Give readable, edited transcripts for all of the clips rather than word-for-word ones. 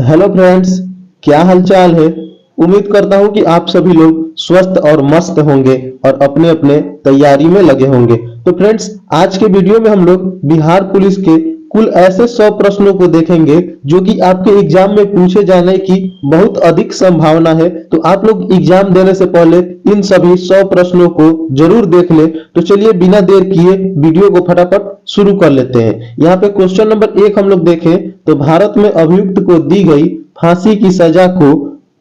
Hello friends, क्या हालचाल है। उम्मीद करता हूं कि आप सभी लोग स्वस्थ और मस्त होंगे और अपने अपने तैयारी में लगे होंगे। तो फ्रेंड्स, आज के वीडियो में हम लोग बिहार पुलिस के कुल ऐसे 100 प्रश्नों को देखेंगे जो कि आपके एग्जाम में पूछे जाने की बहुत अधिक संभावना है। तो आप लोग एग्जाम देने से पहले इन सभी 100 प्रश्नों को जरूर देख ले। तो चलिए बिना देर किए वीडियो को फटाफट शुरू कर लेते हैं। यहाँ पे क्वेश्चन नंबर 1 हम लोग देखें तो भारत में अभियुक्त को दी गई फांसी की सजा को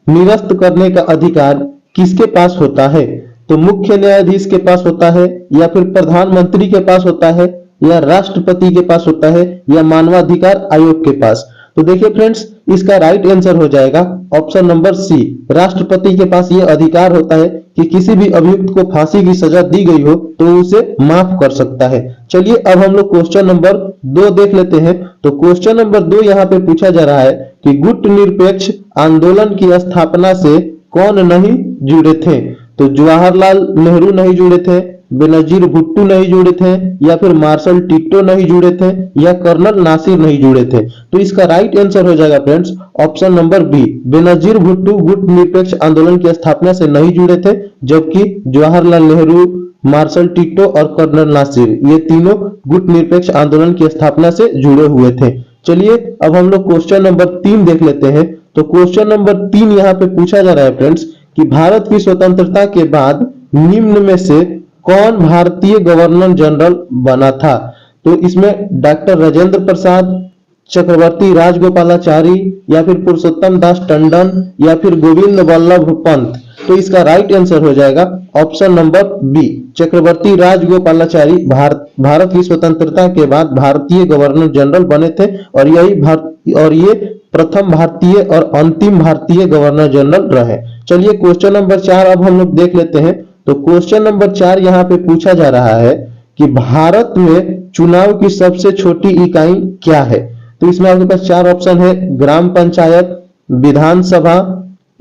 निरस्त करने का अधिकार किसके पास होता है। तो मुख्य न्यायाधीश के पास होता है, या फिर प्रधानमंत्री के पास होता है, या राष्ट्रपति के पास होता है, या मानवाधिकार आयोग के पास। तो देखिए फ्रेंड्स, इसका राइट आंसर हो जाएगा ऑप्शन नंबर सी। राष्ट्रपति के पास यह अधिकार होता है कि किसी भी अभियुक्त को फांसी की सजा दी गई हो तो उसे माफ कर सकता है। चलिए अब हम लोग क्वेश्चन नंबर 2 देख लेते हैं। तो क्वेश्चन नंबर 2 यहाँ पे पूछा जा रहा है कि गुट निरपेक्ष आंदोलन की स्थापना से कौन नहीं जुड़े थे। तो जवाहरलाल नेहरू नहीं जुड़े थे, बेनजीर भुट्टो नहीं जुड़े थे, या फिर मार्शल टिट्टो नहीं जुड़े थे, या कर्नल नासिर नहीं जुड़े थे। तो इसका राइट आंसर हो जाएगा friends option number B. Benazir Bhutto गुट निरपेक्ष आंदोलन की स्थापना से नहीं जुड़े थे, जबकि जवाहरलाल नेहरू, मार्शल टिट्टो और कर्नल नासिर ये तीनों गुट निरपेक्ष आंदोलन की स्थापना से जुड़े हुए थे। चलिए अब हम लोग क्वेश्चन नंबर 3 देख लेते हैं। तो क्वेश्चन नंबर 3 यहाँ पे पूछा जा रहा है फ्रेंड्स कि भारत की स्वतंत्रता के बाद निम्न में से कौन भारतीय गवर्नर जनरल बना था। तो इसमें डॉक्टर राजेंद्र प्रसाद, चक्रवर्ती राजगोपालाचारी, या फिर पुरुषोत्तम दास टंडन, या फिर गोविंद वल्लभ पंत। तो इसका राइट आंसर हो जाएगा ऑप्शन नंबर बी। चक्रवर्ती राजगोपालाचारी भारत की स्वतंत्रता के बाद भारतीय गवर्नर जनरल बने थे, और ये प्रथम भारतीय और अंतिम भारतीय गवर्नर जनरल रहे। चलिए क्वेश्चन नंबर 4 अब हम लोग देख लेते हैं। तो क्वेश्चन नंबर 4 यहाँ पे पूछा जा रहा है कि भारत में चुनाव की सबसे छोटी इकाई क्या है। तो इसमें आपके पास 4 ऑप्शन है, ग्राम पंचायत, विधानसभा,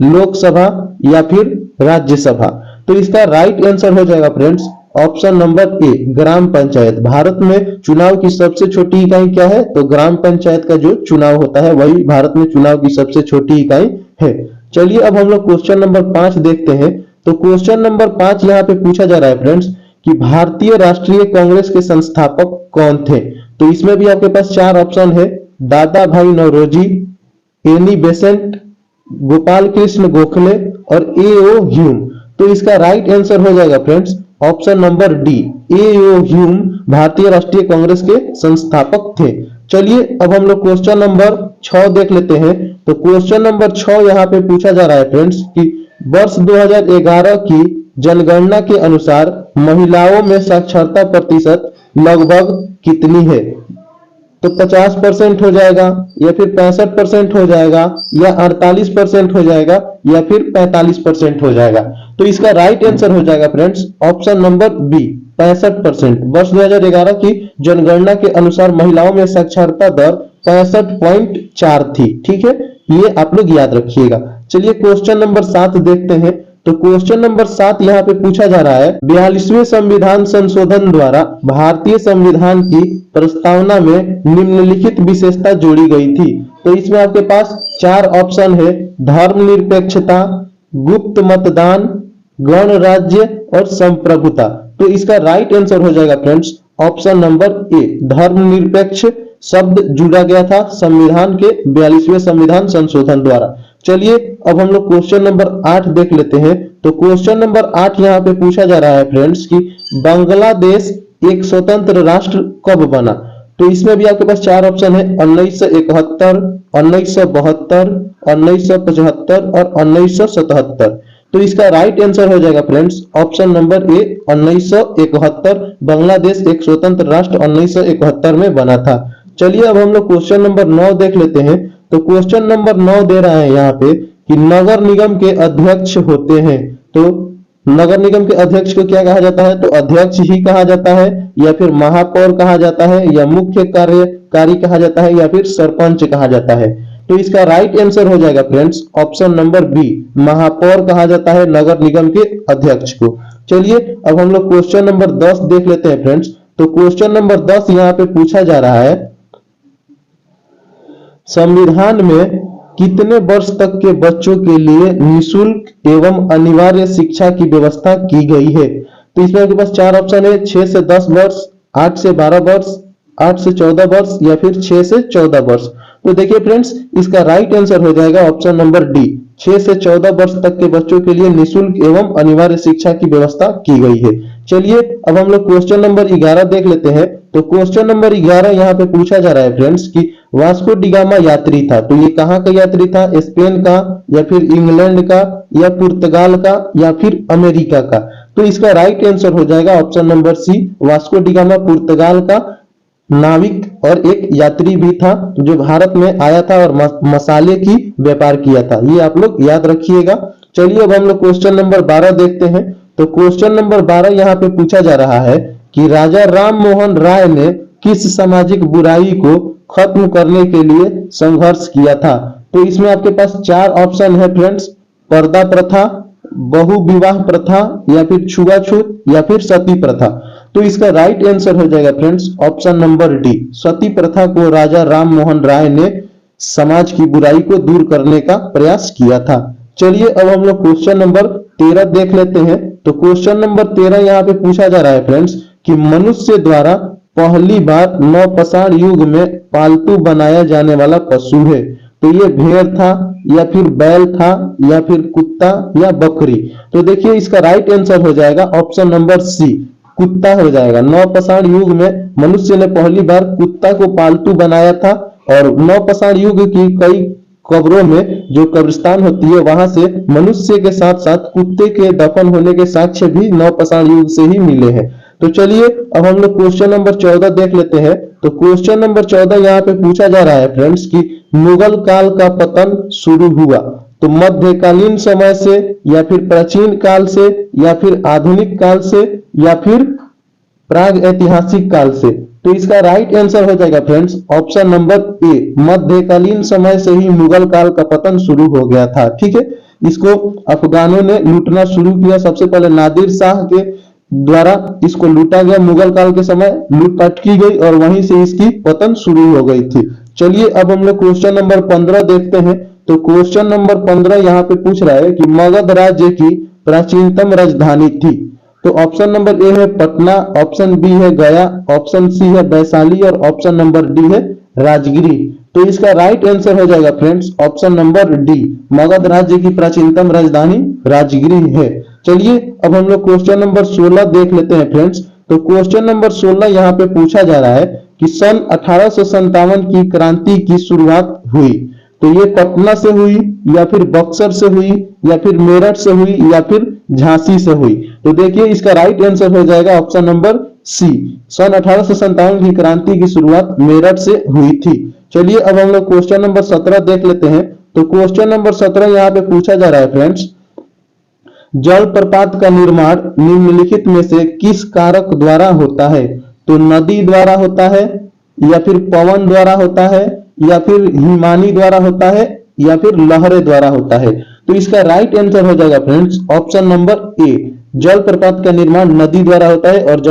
लोकसभा, या फिर राज्यसभा। तो इसका राइट आंसर हो जाएगा फ्रेंड्स ऑप्शन नंबर ए, ग्राम पंचायत। भारत में चुनाव की सबसे छोटी इकाई क्या है। तो ग्राम पंचायत का जो चुनाव होता है वही भारत में चुनाव की सबसे छोटी इकाई है। चलिए अब हम लोग क्वेश्चन नंबर 5 देखते हैं। तो क्वेश्चन नंबर 5 यहाँ पे पूछा जा रहा है फ्रेंड्स कि भारतीय राष्ट्रीय कांग्रेस के संस्थापक कौन थे। तो इसमें भी आपके पास 4 ऑप्शन है, दादा भाई नौरोजी, एनी बेसेंट, गोपाल कृष्ण गोखले और ए.ओ. ह्यूम। तो इसका राइट आंसर हो जाएगा friends option number D, A.O.. Hume भारतीय राष्ट्रीय कांग्रेस के संस्थापक थे। चलिए अब हम लोग क्वेश्चन नंबर 6 देख लेते हैं। तो क्वेश्चन नंबर 6 यहाँ पे पूछा जा रहा है फ्रेंड्स कि वर्ष 2011 की जनगणना के अनुसार महिलाओं में साक्षरता प्रतिशत लगभग कितनी है। तो 50% हो जाएगा, या फिर 65% हो जाएगा, या 48% हो जाएगा, या फिर 45% हो जाएगा। तो इसका राइट आंसर हो जाएगा फ्रेंड्स ऑप्शन नंबर बी, 65%। वर्ष 2011 की जनगणना के अनुसार महिलाओं में साक्षरता दर 65.4 थी। ठीक है, ये आप लोग याद रखिएगा। चलिए क्वेश्चन नंबर 7 देखते हैं। तो क्वेश्चन नंबर 7 यहाँ पे पूछा जा रहा है, 42वें संविधान संशोधन द्वारा भारतीय संविधान की प्रस्तावना में निम्नलिखित विशेषता जोड़ी गई थी। तो इसमें आपके पास 4 ऑप्शन है, धर्मनिरपेक्षता, गुप्त मतदान, गणराज्य और संप्रभुता। तो इसका राइट आंसर हो जाएगा फ्रेंड्स ऑप्शन नंबर ए, धर्मनिरपेक्ष शब्द जुड़ा गया था संविधान के 42वें संविधान संशोधन द्वारा। चलिए अब हम लोग क्वेश्चन नंबर 8 देख लेते हैं। तो क्वेश्चन नंबर 8 यहाँ पे पूछा जा रहा है फ्रेंड्स कि बांग्लादेश एक स्वतंत्र राष्ट्र कब बना। तो इसमें भी आपके पास 4 ऑप्शन है, 1971, 1972, 1975 और 1977। तो इसका राइट आंसर हो जाएगा friends option number A, 1971। Bangladesh एक स्वतंत्र राष्ट्र 1971 में बना था। चलिए अब हम लोग क्वेश्चन नंबर 9 देख लेते हैं। तो क्वेश्चन नंबर 9 दे रहा है यहाँ पे कि नगर निगम के अध्यक्ष होते हैं। तो नगर निगम के अध्यक्ष को क्या कहा जाता है। तो अध्यक्ष ही कहा जाता है, या फिर महापौर कहा जाता है, या मुख्य कार्यकारी कहा जाता है, या फिर सरपंच कहा जाता है। तो इसका राइट आंसर हो जाएगा फ्रेंड्स ऑप्शन नंबर बी, महापौर कहा जाता है नगर निगम के अध्यक्ष को। चलिए अब हम लोग क्वेश्चन नंबर 10 देख लेते हैं फ्रेंड्स। तो क्वेश्चन नंबर 10 यहाँ पे पूछा जा रहा है, संविधान में कितने वर्ष तक के बच्चों के लिए निःशुल्क एवं अनिवार्य शिक्षा की व्यवस्था की गई है? तो इसमें आपके पास चार ऑप्शन है, 6 से 10 वर्ष, 8 से 12 वर्ष, 8 से 14 वर्ष या फिर 6 से 14 वर्ष। तो देखिए फ्रेंड्स, इसका राइट आंसर हो जाएगा ऑप्शन नंबर डी, 6 से 14 वर्ष तक के बच्चों के लिए निःशुल्क एवं अनिवार्य शिक्षा की व्यवस्था की गई है। चलिए अब हम लोग क्वेश्चन नंबर 11 देख लेते हैं। तो क्वेश्चन नंबर 11 यहाँ पे पूछा जा रहा है फ्रेंड्स कि वास्को डी गामा यात्री था, तो ये कहाँ का यात्री था? स्पेन का या फिर इंग्लैंड का या पुर्तगाल का या फिर अमेरिका का? तो इसका राइट आंसर हो जाएगा option number C, Vasco da Gama पुर्तगाल का नाविक और एक यात्री भी था जो भारत में आया था और मसाले की व्यापार किया था। ये आप लोग याद रखिएगा। चलिए अब हम लोग क्वेश्चन नंबर 12 देखते हैं। तो क्वेश्चन नंबर 12 यहाँ पे पूछा जा रहा है कि राजा राम मोहन राय ने किस सामाजिक बुराई को खत्म करने के लिए संघर्ष किया था? तो इसमें आपके पास चार ऑप्शन है फ्रेंड्स, पर्दा प्रथा, बहु विवाह प्रथा या फिर छुआछूत या फिर सती प्रथा। तो इसका राइट आंसर हो जाएगा फ्रेंड्स ऑप्शन नंबर डी, सती प्रथा को राजा राम मोहन राय ने समाज की बुराई को दूर करने का प्रयास किया था। चलिए अब हम लोग क्वेश्चन नंबर 13 देख लेते हैं। तो क्वेश्चन नंबर 13 यहाँ पे पूछा जा रहा है फ्रेंड्स कि मनुष्य द्वारा पहली बार नवपाषाण युग में पालतू बनाया जाने वाला पशु है, तो ये भेड़ था या फिर बैल था या फिर कुत्ता या बकरी? तो देखिए इसका राइट आंसर हो जाएगा ऑप्शन नंबर सी, कुत्ता हो जाएगा। नवपाषाण युग में मनुष्य ने पहली बार कुत्ता को पालतू बनाया था और नवपाषाण युग की कई कब्रों में जो कब्रिस्तान होती है वहां से मनुष्य के साथ साथ कुत्ते के दफन होने के साक्ष्य भी नवपाषाण युग से ही मिले हैं। तो चलिए अब हम लोग क्वेश्चन नंबर 14 देख लेते हैं। तो क्वेश्चन नंबर 14 यहाँ पे पूछा जा रहा है फ्रेंड्स कि मुगल काल का पतन शुरू हुआ तो मध्यकालीन समय से या फिर प्राचीन काल से या फिर आधुनिक काल से या फिर प्राग ऐतिहासिक काल से? तो इसका राइट आंसर हो जाएगा फ्रेंड्स ऑप्शन नंबर ए, मध्यकालीन समय से ही मुगल काल का पतन शुरू हो गया था। ठीक है, इसको अफगानों ने लूटना शुरू किया। सबसे पहले नादिर शाह के द्वारा इसको लूटा गया, मुगल काल के समय लूटपाट की गई और वहीं से इसकी पतन शुरू हो गई थी। चलिए अब हम लोग क्वेश्चन नंबर 15 देखते हैं। तो क्वेश्चन नंबर 15 यहाँ पे पूछ रहा है कि मगध राज्य की प्राचीनतम राजधानी थी। तो ऑप्शन नंबर ए है पटना, ऑप्शन बी है गया, ऑप्शन सी है वैशाली और ऑप्शन नंबर डी है राजगिरी। तो इसका राइट आंसर हो जाएगा friends option number D, Magadh राज्य की प्राचीनतम राजधानी राजगिरी है। चलिए अब हम लोग क्वेश्चन नंबर 16 देख लेते हैं फ्रेंड्स। तो क्वेश्चन नंबर 16 यहाँ पे पूछा जा रहा है कि सन 1857 की क्रांति की शुरुआत हुई, तो ये पटना से हुई या फिर बक्सर से हुई या फिर मेरठ से हुई या फिर झांसी से हुई? तो देखिए इसका राइट आंसर हो जाएगा ऑप्शन नंबर सी, सन 1857 की क्रांति की शुरुआत मेरठ से हुई थी। चलिए अब हम लोग क्वेश्चन नंबर 17 देख लेते हैं। तो क्वेश्चन नंबर 17 यहाँ पे पूछा जा रहा है फ्रेंड्स, जल प्रपात का निर्माण निम्नलिखित में से किस कारक द्वारा होता है? तो नदी द्वारा होता है या फिर पवन द्वारा होता है या फिर हिमानी द्वारा होता है या फिर लहरें द्वारा होता है? तो इसका राइट आंसर हो जाएगा फ्रेंड्स ऑप्शन नंबर ए, जल प्रपात का निर्माण नदी द्वारा होता है और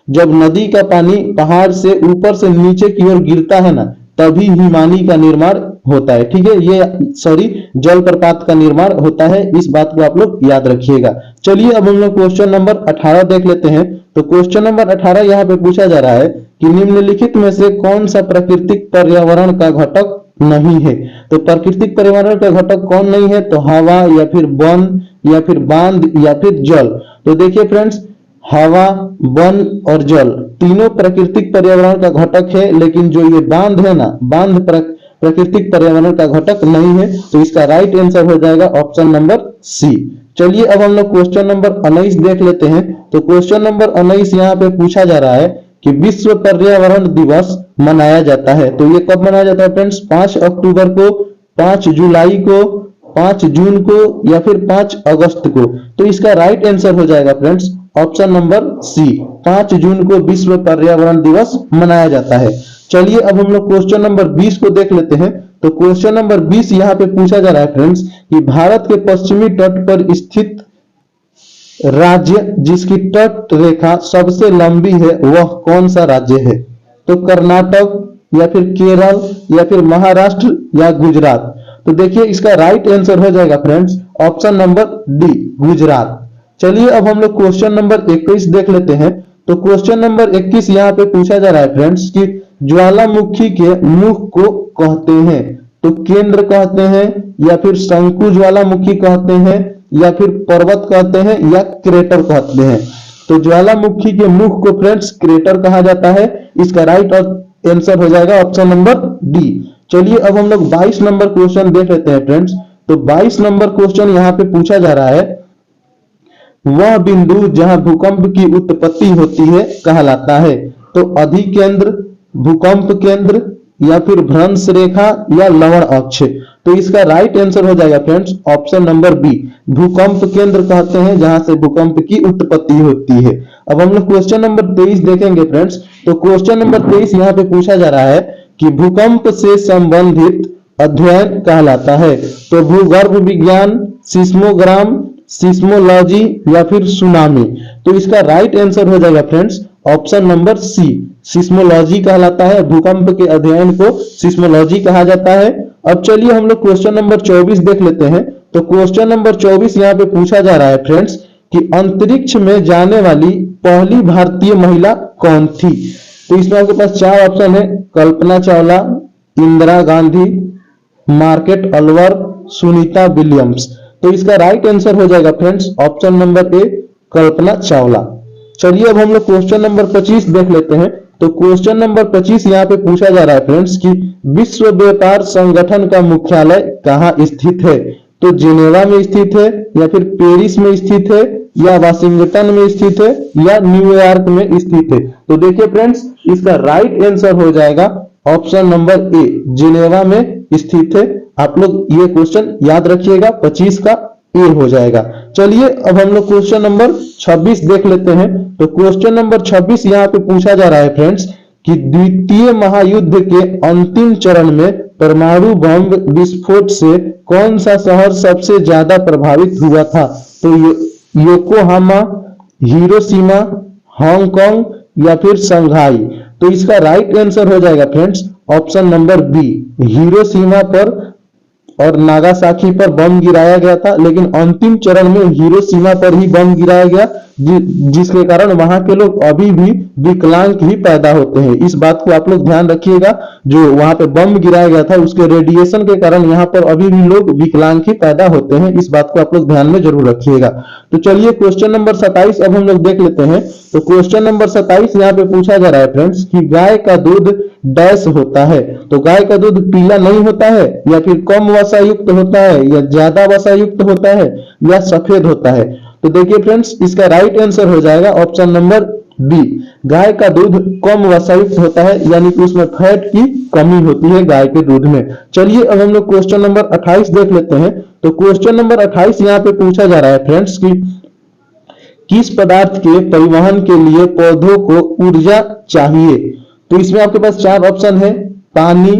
जब नदी का पानी पहाड़ से ऊपर से नीचे की ओर गिरता है ना, तभी हिमानी का निर्माण होता है। ठीक है, ये सॉरी जल प्रपात का निर्माण होता है, इस बात को आप लोग याद रखिएगा। चलिए अब हम लोग क्वेश्चन नंबर 18 देख लेते हैं। तो क्वेश्चन नंबर 18 यहाँ पे पूछा जा रहा है कि निम्नलिखित में से कौन सा प्राकृतिक पर्यावरण का घटक नहीं है? तो प्राकृतिक पर्यावरण का घटक कौन नहीं है? तो हवा या फिर वन या फिर बांध या फिर जल? तो देखिए फ्रेंड्स, हवा, वन और जल तीनों प्राकृतिक पर्यावरण का घटक है, लेकिन जो ये बांध है ना, बांध प्राकृतिक पर्यावरण का घटक नहीं है। तो इसका राइट आंसर हो जाएगा ऑप्शन नंबर सी। चलिए अब हम लोग क्वेश्चन नंबर 19 देख लेते हैं। तो क्वेश्चन नंबर 19 यहाँ पे पूछा जा रहा है कि विश्व पर्यावरण दिवस मनाया जाता है, तो ये कब मनाया जाता है फ्रेंड्स? 5 अक्टूबर को, 5 जुलाई को, 5 जून को या फिर 5 अगस्त को? तो इसका राइट आंसर हो जाएगा फ्रेंड्स ऑप्शन नंबर सी, 5 जून को विश्व पर्यावरण दिवस मनाया जाता है। चलिए अब हम लोग क्वेश्चन नंबर 20 को देख लेते हैं। तो क्वेश्चन नंबर 20 यहाँ पे पूछा जा रहा है फ्रेंड्स कि भारत के पश्चिमी तट पर स्थित राज्य जिसकी तट रेखा सबसे लंबी है वह कौन सा राज्य है? तो कर्नाटक या फिर केरल या फिर महाराष्ट्र या गुजरात? तो देखिए इसका राइट आंसर हो जाएगा friends option number D, Gujarat. चलिए अब हम लोग क्वेश्चन नंबर 21 देख लेते हैं। तो क्वेश्चन नंबर 21 यहाँ पे पूछा जा रहा है फ्रेंड्स कि ज्वालामुखी के मुख को कहते हैं तो केंद्र कहते हैं, या फिर शंकु ज्वालामुखी कहते हैं, या फिर पर्वत कहते हैं, या क्रेटर कहते हैं। तो ज्वालामुखी के मुख को फ्रेंड्स क्रेटर कहा जाता है। इसका राइट आंसर हो जाएगा ऑप्शन नंबर डी। चलिए अब हम लोग 22 नंबर क्वेश्चन देख लेते हैं फ्रेंड्स। तो 22 नंबर क्वेश्चन यहाँ पे पूछा जा रहा है, वह बिंदु जहां भूकंप की उत्पत्ति होती है कहलाता है तो अधिकेंद्र, भूकंप केंद्र, या फिर भ्रंश रेखा, या लवण अक्ष। तो इसका राइट आंसर हो जाएगा फ्रेंड्स ऑप्शन नंबर बी, भूकंप केंद्र कहते हैं जहां से भूकंप की उत्पत्ति होती है। अब हम लोग क्वेश्चन नंबर 23 देखेंगे फ्रेंड्स। तो क्वेश्चन नंबर 23 यहाँ पे पूछा जा रहा है कि भूकंप से संबंधित अध्ययन कहलाता है तो भूगर्भ विज्ञान, सिस्मोग्राम, सिस्मोलॉजी, या फिर सुनामी। तो इसका राइट आंसर हो जाएगा friends option number C, seismology कहलाता है। भूकंप के अध्ययन को सिस्मोलॉजी कहा जाता है। अब चलिए हम लोग क्वेश्चन नंबर 24 देख लेते हैं। तो क्वेश्चन नंबर 24 यहाँ पे पूछा जा रहा है फ्रेंड्स कि अंतरिक्ष में जाने वाली पहली भारतीय महिला कौन थी। तो इसमें आपके पास चार ऑप्शन है, कल्पना चावला, इंदिरा गांधी, मार्केट अलवर, सुनीता विलियम्स। तो इसका राइट आंसर हो जाएगा friends option number A, Kalpana Chawla. चलिए अब हम लोग क्वेश्चन नंबर 25 देख लेते हैं। तो क्वेश्चन नंबर 25 यहाँ पे पूछा जा रहा है फ्रेंड्स कि विश्व व्यापार संगठन का मुख्यालय कहाँ स्थित है। तो जिनेवा में स्थित है, या फिर पेरिस में स्थित है, या वाशिंगटन में स्थित है, या न्यूयॉर्क में स्थित है। तो देखिए फ्रेंड्स इसका राइट आंसर हो जाएगा ऑप्शन नंबर ए, जिनेवा में स्थित है। आप लोग ये क्वेश्चन याद रखिएगा, 25 का ए हो जाएगा। चलिए अब हम लोग क्वेश्चन नंबर 26 देख लेते हैं। तो क्वेश्चन नंबर 26 यहाँ पे पूछा जा रहा है फ्रेंड्स कि द्वितीय महायुद्ध के अंतिम चरण में परमाणु बम विस्फोट से कौन सा शहर सबसे ज्यादा प्रभावित हुआ था। तो योकोहामा, हिरोशिमा, हांगकांग, या फिर शंघाई। तो इसका राइट आंसर हो जाएगा friends option number B, Hiroshima पर और नागासाकी पर बम गिराया गया था, लेकिन अंतिम चरण में हिरोशिमा पर ही बम गिराया गया, जिसके कारण वहां के लोग अभी भी विकलांग ही पैदा होते हैं। इस बात को आप लोग ध्यान रखिएगा, जो वहां पे बम गिराया गया था उसके रेडिएशन के कारण यहाँ पर अभी भी लोग विकलांग ही पैदा होते हैं। इस बात को आप लोग ध्यान में जरूर रखिएगा। तो चलिए क्वेश्चन नंबर 27 अब हम लोग देख लेते हैं। तो क्वेश्चन नंबर 27 यहाँ पे पूछा जा रहा है फ्रेंड्स कि गाय का दूध डैश होता है। तो गाय का दूध पीला नहीं होता है, या फिर कम वसा युक्त होता है, या ज्यादा वसा युक्त होता है, या सफेद होता है। तो देखिए फ्रेंड्स इसका राइट आंसर हो जाएगा ऑप्शन नंबर बी, गाय का दूध कम वसायुक्त होता है, यानी कि उसमें फैट की कमी होती है गाय के दूध में। चलिए अब हम लोग क्वेश्चन नंबर 28 देख लेते हैं। तो क्वेश्चन नंबर 28 यहाँ पे पूछा जा रहा है फ्रेंड्स कि किस पदार्थ के परिवहन के लिए पौधों को ऊर्जा चाहिए। तो इसमें आपके पास चार ऑप्शन है, पानी,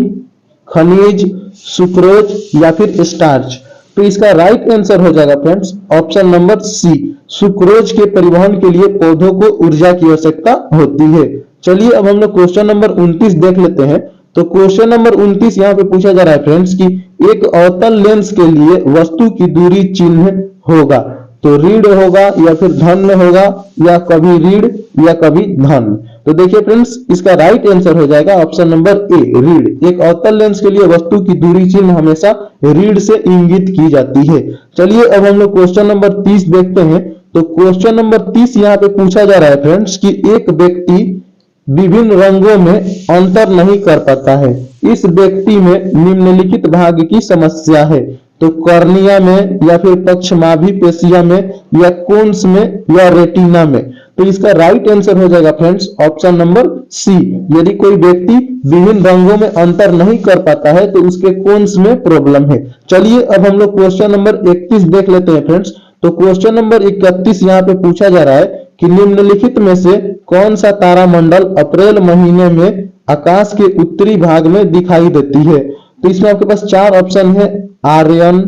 खनिज, सुक्रोज, या फिर स्टार्च। तो इसका राइट आंसर हो जाएगा friends option number C, sucrose के परिवहन के लिए पौधों को ऊर्जा की आवश्यकता होती है। चलिए अब हम लोग क्वेश्चन नंबर 29 देख लेते हैं। तो क्वेश्चन नंबर 29 यहाँ पे पूछा जा रहा है फ्रेंड्स कि एक अवतल लेंस के लिए वस्तु की दूरी चिन्ह होगा। तो ऋण होगा, या फिर धन होगा, या कभी ऋण या कभी धन। तो देखिए फ्रेंड्स इसका राइट आंसर हो जाएगा ऑप्शन नंबर ए, ऋण। एक अवतल लेंस के लिए वस्तु की दूरी चिन्ह हमेशा ऋण से इंगित की जाती है। चलिए अब हम लोग क्वेश्चन नंबर 30 देखते हैं। तो क्वेश्चन नंबर 30 यहाँ पे पूछा जा रहा है फ्रेंड्स कि एक व्यक्ति विभिन्न रंगों में अंतर नहीं कर पाता है, इस व्यक्ति में निम्नलिखित भाग की समस्या है। तो कॉर्निया में, या फिर पक्षमाभि पेशिया में, या कोन्स में, या रेटिना में। तो इसका राइट आंसर हो जाएगा फ्रेंड्स ऑप्शन नंबर सी, यदि कोई व्यक्ति विभिन्न रंगों में अंतर नहीं कर पाता है तो उसके कोन्स में प्रॉब्लम है। चलिए अब हम लोग क्वेश्चन नंबर 31 देख लेते हैं फ्रेंड्स। तो क्वेश्चन नंबर 31 यहाँ पे पूछा जा रहा है कि निम्नलिखित में से कौन सा तारामंडल अप्रैल महीने में आकाश के उत्तरी भाग में दिखाई देती है। तो इसमें आपके पास चार ऑप्शन है, आर्यन,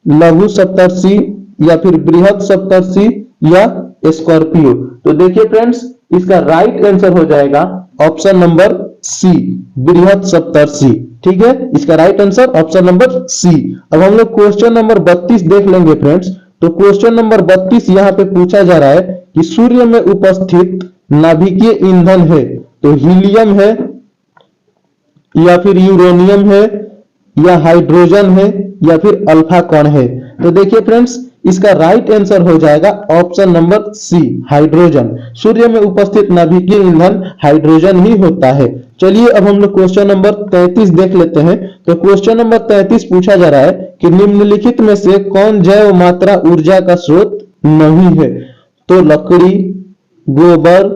लघु सप्तर्षि, या फिर बृहद सप्तर्षि, या स्कॉर्पियो। तो देखिए फ्रेंड्स इसका राइट आंसर हो जाएगा ऑप्शन नंबर सी, बृहत सप्तर्षि। ठीक है, इसका right answer option number C. अब हम लोग क्वेश्चन नंबर 32 देख लेंगे फ्रेंड्स। तो क्वेश्चन नंबर 32 यहाँ पे पूछा जा रहा है कि सूर्य में उपस्थित नाभिकीय ईंधन है तो हीलियम है या फिर यूरेनियम है या हाइड्रोजन है या फिर अल्फा कण है। तो देखिए फ्रेंड्स, इसका राइट आंसर हो जाएगा ऑप्शन नंबर सी, हाइड्रोजन। सूर्य में उपस्थित नाभिकीय ईंधन हाइड्रोजन ही होता है। चलिए अब हम लोग क्वेश्चन नंबर 33 देख लेते हैं। तो क्वेश्चन नंबर 33 पूछा जा रहा है कि निम्नलिखित में से कौन जैव मात्रा ऊर्जा का स्रोत नहीं है। तो लकड़ी, गोबर,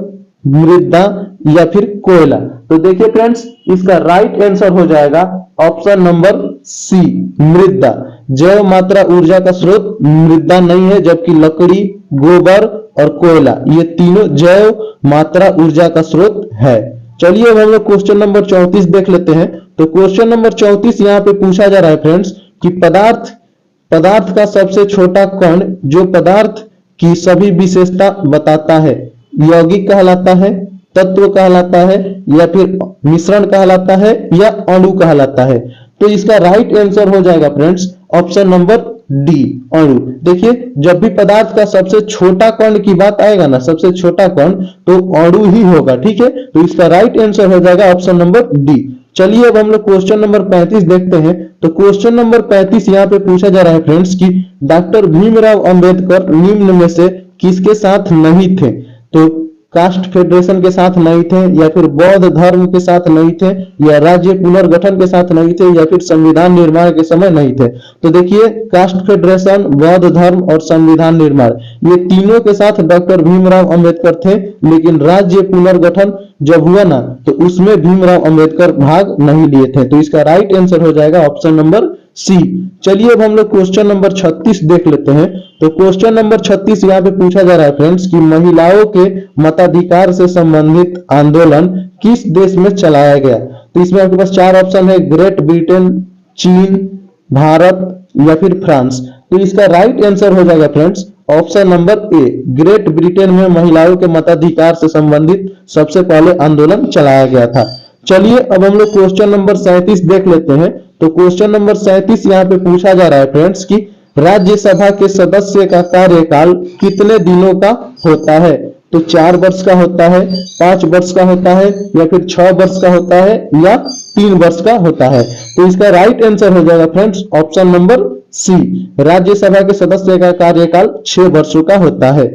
मृदा या फिर कोयला। तो देखिए फ्रेंड्स, इसका राइट आंसर हो जाएगा ऑप्शन नंबर सी, मृदा। जैव मात्रा ऊर्जा का स्रोत मृदा नहीं है, जबकि लकड़ी, गोबर और कोयला ये तीनों जैव मात्रा ऊर्जा का स्रोत है। चलिए अब हम लोग क्वेश्चन नंबर 34 देख लेते हैं। तो क्वेश्चन नंबर 34 यहाँ पे पूछा जा रहा है फ्रेंड्स कि पदार्थ का सबसे छोटा कण जो पदार्थ की सभी विशेषता बताता है, यौगिक कहलाता है, तत्व कहलाता है या फिर मिश्रण कहलाता है या अणु कहलाता है। तो इसका राइट आंसर हो जाएगा फ्रेंड्स ऑप्शन नंबर डी, अणु। देखिए, जब भी पदार्थ का सबसे छोटा कण की बात आएगा ना, सबसे छोटा कण, तो अणु ही होगा। ठीक है, तो इसका राइट आंसर हो जाएगा ऑप्शन नंबर डी। चलिए अब हम लोग क्वेश्चन नंबर 35 देखते हैं। तो क्वेश्चन नंबर 35 यहाँ पे पूछा जा रहा है फ्रेंड्स कि डॉक्टर भीमराव अंबेडकर निम्न में से किसके साथ नहीं थे। तो कास्ट फेडरेशन के साथ नहीं थे या फिर बौद्ध धर्म के साथ नहीं थे या राज्य पुनर्गठन के साथ नहीं थे या फिर संविधान निर्माण के समय नहीं थे। तो देखिए, कास्ट फेडरेशन, बौद्ध धर्म और संविधान निर्माण ये तीनों के साथ डॉक्टर भीमराव अंबेडकर थे, लेकिन राज्य पुनर्गठन जब हुआ ना तो उसमें भीमराव अंबेडकर भाग नहीं लिए थे। तो इसका राइट आंसर हो जाएगा ऑप्शन नंबर सी। चलिए अब हम लोग क्वेश्चन नंबर 36 देख लेते हैं। तो क्वेश्चन नंबर 36 यहाँ पे पूछा जा रहा है फ्रेंड्स कि महिलाओं के मताधिकार से संबंधित आंदोलन किस देश में चलाया गया। तो इसमें आपके पास चार ऑप्शन है, ग्रेट ब्रिटेन, चीन, भारत या फिर फ्रांस। तो इसका राइट आंसर हो जाएगा friends option number A, great Britain में महिलाओं के मताधिकार से संबंधित सबसे पहले आंदोलन चलाया गया था। चलिए अब हम लोग क्वेश्चन नंबर 37 देख लेते हैं। तो क्वेश्चन नंबर 37 यहाँ पे पूछा जा रहा है फ्रेंड्स कि राज्यसभा के सदस्य का कार्यकाल कितने दिनों का होता है। तो 4 वर्ष का होता है, 5 वर्ष का होता है या फिर 6 वर्ष का होता है या 3 वर्ष का होता है। तो इसका राइट आंसर हो जाएगा friends option number C, Rajya Sabha के सदस्य का कार्यकाल 6 वर्षों का होता है।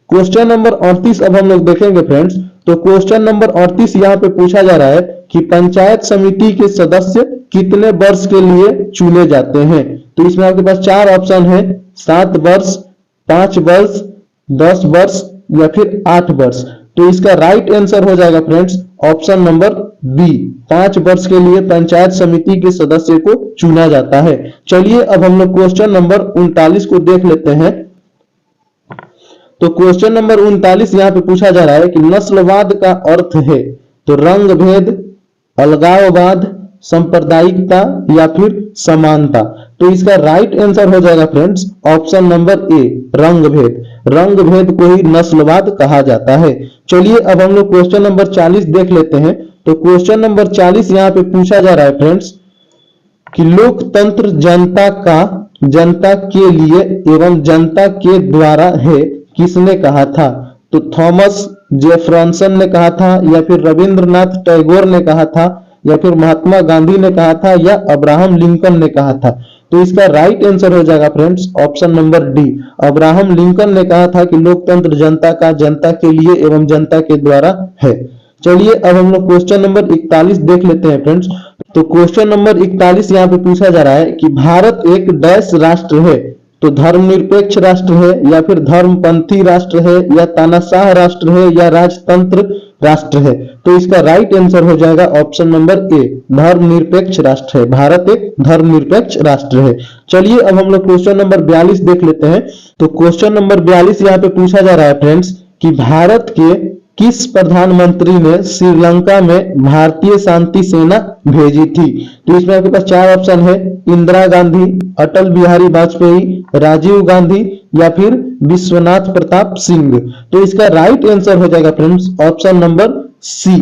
क्वेश्चन नंबर 38 अब हम लोग देखेंगे फ्रेंड्स। तो क्वेश्चन नंबर 38 यहाँ पे पूछा जा रहा है कि पंचायत समिति के सदस्य कितने वर्ष के लिए चुने जाते हैं। तो इसमें आपके पास 4 ऑप्शन है, 7 वर्ष, 5 वर्ष, 10 वर्ष या फिर 8 वर्ष। तो इसका राइट आंसर हो जाएगा फ्रेंड्स ऑप्शन नंबर बी, 5 वर्ष के लिए पंचायत समिति के सदस्य को चुना जाता है। चलिए अब हम लोग क्वेश्चन नंबर 39 को देख लेते हैं। तो क्वेश्चन नंबर 39 यहाँ पे पूछा जा रहा है कि नस्लवाद का अर्थ है तो रंग भेद, अलगाववाद, सांप्रदायिकता या फिर समानता। तो इसका राइट आंसर हो जाएगा फ्रेंड्स ऑप्शन नंबर ए, रंग भेद। रंग भेद को ही नस्लवाद कहा जाता है। चलिए अब हम लोग क्वेश्चन नंबर 40 देख लेते हैं। तो क्वेश्चन नंबर 40 यहाँ पे पूछा जा रहा है फ्रेंड्स कि लोकतंत्र जनता के लिए एवं जनता के द्वारा है, किसने कहा था। तो थॉमस जेफरसन ने कहा था या फिर रविंद्रनाथ टैगोर ने कहा था या फिर महात्मा गांधी ने कहा था या अब्राहम लिंकन ने कहा था। तो इसका राइट आंसर हो जाएगा friends option number D, Abraham Lincoln ने कहा था कि लोकतंत्र जनता के लिए एवं जनता के द्वारा है। चलिए अब हम लोग क्वेश्चन नंबर 41 देख लेते हैं फ्रेंड्स। तो क्वेश्चन नंबर 41 यहाँ पे पूछा जा रहा है कि भारत एक डैश राष्ट्र है। तो धर्मनिरपेक्ष राष्ट्र है या फिर धर्मपंथी राष्ट्र है या तानाशाह राष्ट्र है या राजतंत्र राष्ट्र है। तो इसका राइट आंसर हो जाएगा ऑप्शन नंबर ए, धर्मनिरपेक्ष राष्ट्र है। भारत एक धर्मनिरपेक्ष राष्ट्र है। चलिए अब हम लोग क्वेश्चन नंबर 42 देख लेते हैं। तो क्वेश्चन नंबर 42 यहाँ पे पूछा जा रहा है फ्रेंड्स कि भारत के किस प्रधानमंत्री ने श्रीलंका में भारतीय शांति सेना भेजी थी। तो इसमें आपके पास 4 ऑप्शन है, इंदिरा गांधी, अटल बिहारी वाजपेयी, राजीव गांधी या फिर विश्वनाथ प्रताप सिंह। तो इसका राइट आंसर हो जाएगा friends option number C,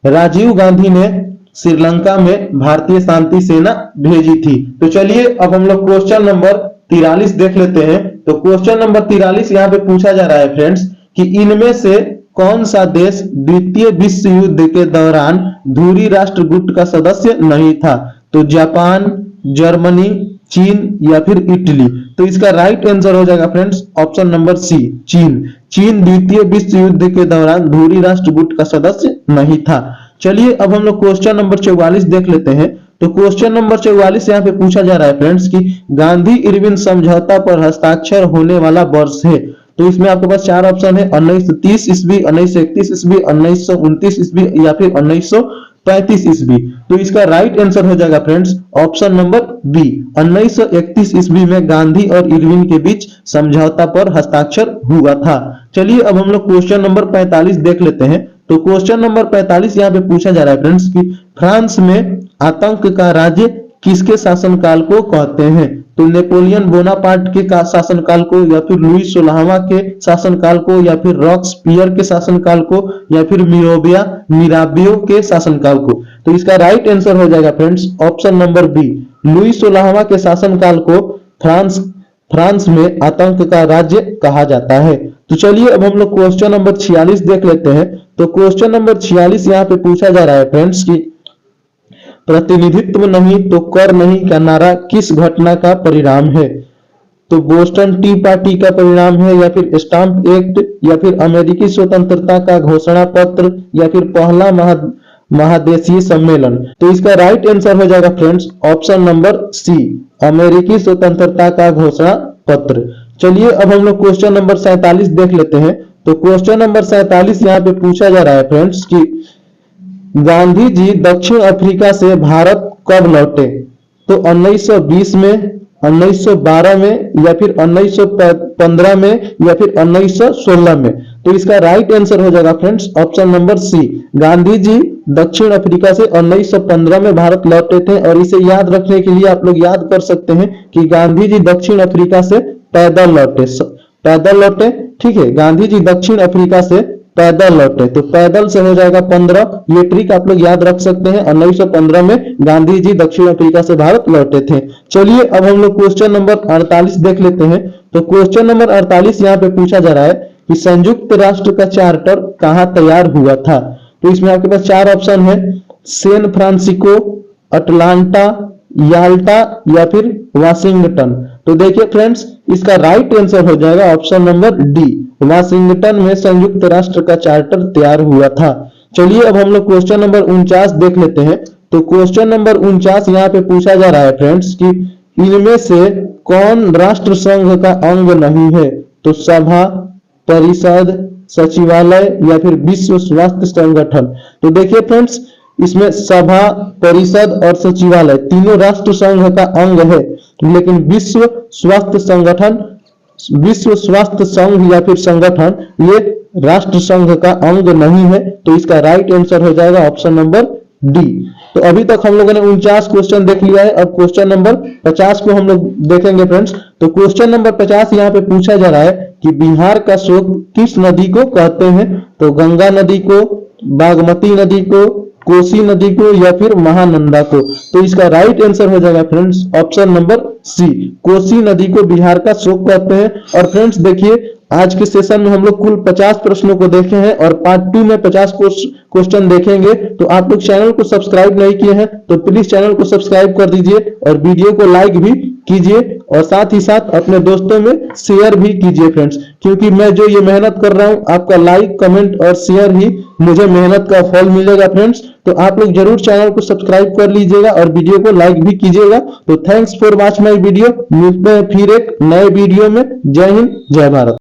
Rajiv Gandhi ने श्रीलंका में भारतीय शांति सेना भेजी थी। तो चलिए अब हम लोग क्वेश्चन नंबर 43 देख लेते हैं। तो क्वेश्चन नंबर 43 यहाँ पे पूछा जा रहा है फ्रेंड्स कि इनमें से कौन सा देश द्वितीय विश्व युद्ध के दौरान धुरी राष्ट्र गुट का सदस्य नहीं था? तो जापान, जर्मनी, चीन या फिर इटली। तो इसका राइट आंसर हो जाएगा फ्रेंड्स ऑप्शन नंबर सी, चीन। चीन द्वितीय विश्व युद्ध के दौरान धुरी राष्ट्र गुट का सदस्य नहीं था। चलिए अब हम लोग क्वेश्चन नंबर 44 देख लेते हैं। तो क्वेश्चन नंबर 44 यहाँ पे पूछा जा रहा है फ्रेंड्स कि गांधी इरविन समझौता पर हस्ताक्षर होने वाला वर्ष है। तो इसमें आपके पास चार ऑप्शन है, 1930 ईस्वी, 1931 ईस्वी, 1929 ईस्वी या फिर 1935 ईस्वी। तो इसका राइट आंसर हो जाएगा फ्रेंड्स ऑप्शन नंबर बी, 1931 ईस्वी में गांधी और इरविन के बीच समझौता पर हस्ताक्षर हुआ था। चलिए अब हम लोग क्वेश्चन नंबर 45 देख लेते हैं। तो क्वेश्चन नंबर 45 यहाँ पे पूछा जा रहा है फ्रेंड्स कि फ्रांस में आतंक का राज्य किसके शासनकाल को कहते हैं? तो नेपोलियन बोनापार्ट के शासनकाल को या फिर लुई 16वां के शासनकाल को या फिर रॉक्सपियर के शासनकाल को या फिर मिराबियो के शासनकाल को। तो इसका राइट आंसर हो जाएगा friends option number B, Louis 16वां के शासनकाल को फ्रांस में आतंक का राज्य कहा जाता है। तो चलिए अब हम लोग क्वेश्चन नंबर 46 देख लेते हैं। तो क्वेश्चन नंबर 46 यहाँ पे पूछा जा रहा है फ्रेंड्स कि प्रतिनिधित्व नहीं तो कर नहीं का नारा किस घटना का परिणाम है? तो बोस्टन टी पार्टी का परिणाम है या फिर स्टाम्प एक्ट या फिर अमेरिकी स्वतंत्रता का घोषणा पत्र या फिर पहला महादेशीय सम्मेलन। तो इसका राइट आंसर हो जाएगा फ्रेंड्स ऑप्शन नंबर सी, अमेरिकी स्वतंत्रता का घोषणा पत्र। चलिए अब हम लोग क्वेश्चन नंबर 47 देख लेते हैं। तो क्वेश्चन नंबर 47 यहाँ पे पूछा जा रहा है फ्रेंड्स कि गांधी जी दक्षिण अफ्रीका से भारत कब लौटे? तो 1920 में, 1912 में या फिर 1915 में या फिर 1916 में। तो इसका राइट आंसर हो जाएगा friends option number C, Gandhi ji दक्षिण अफ्रीका से 1915 में भारत लौटे थे। और इसे याद रखने के लिए आप लोग याद कर सकते हैं कि गांधी जी दक्षिण अफ्रीका से पैदल लौटे। ठीक है, गांधी जी दक्षिण अफ्रीका से पैदल लौटे। तो पैदल से हो जाएगा 15, ये ट्रिक आप लोग याद रख सकते हैं। 1915 में गांधी जी दक्षिण अफ्रीका से भारत लौटे थे। चलिए अब हम लोग क्वेश्चन नंबर 48 देख लेते हैं। तो क्वेश्चन नंबर 48 यहाँ पे पूछा जा रहा है कि संयुक्त राष्ट्र का चार्टर कहाँ तैयार हुआ था? तो इसमें आपके पास चार ऑप्शन है, सैन फ्रांसिस्को, अटलांटा, याल्टा या फिर वाशिंगटन। तो देखिए फ्रेंड्स इसका राइट आंसर हो जाएगा ऑप्शन नंबर डी, वाशिंगटन में संयुक्त राष्ट्र का चार्टर तैयार हुआ था। चलिए अब हम लोग क्वेश्चन नंबर 49 देख लेते हैं। तो क्वेश्चन नंबर 49 यहाँ पे पूछा जा रहा है फ्रेंड्स कि इनमें से कौन राष्ट्र संघ का अंग नहीं है? तो सभा, परिषद, सचिवालय या फिर विश्व स्वास्थ्य संगठन। तो देखिए फ्रेंड्स इसमें सभा, परिषद और सचिवालय तीनों राष्ट्र संघ का अंग है, लेकिन विश्व स्वास्थ्य संघ या फिर संगठन ये राष्ट्र संघ का अंग नहीं है। तो इसका राइट आंसर हो जाएगा ऑप्शन नंबर डी। तो अभी तक हम लोगों ने 49 क्वेश्चन देख लिया है। अब क्वेश्चन नंबर 50 को हम लोग देखेंगे फ्रेंड्स। तो क्वेश्चन नंबर 50 यहाँ पे पूछा जा रहा है कि बिहार का शोक किस नदी को कहते हैं? तो गंगा नदी को, बागमती नदी को, कोसी नदी को या फिर महानंदा को। तो इसका राइट आंसर हो जाएगा friends option number C, Kosi नदी को बिहार का शोक कहते हैं। और फ्रेंड्स देखिए आज के सेशन में हम लोग कुल 50 प्रश्नों को देखे हैं और पार्ट 2 में 50 क्वेश्चन देखेंगे। तो आप लोग चैनल को सब्सक्राइब नहीं किए हैं तो प्लीज चैनल को सब्सक्राइब कर दीजिए और वीडियो को लाइक भी कीजिए और साथ ही साथ अपने दोस्तों में शेयर भी कीजिए फ्रेंड्स, क्योंकि मैं जो ये मेहनत कर रहा हूँ आपका लाइक, कमेंट और शेयर ही मुझे मेहनत का फल मिलेगा फ्रेंड्स। तो आप लोग जरूर चैनल को सब्सक्राइब कर लीजिएगा और वीडियो को लाइक भी कीजिएगा। तो thanks for watch my video. मिलते हैं फिर एक नए वीडियो में। जय हिंद, जय भारत।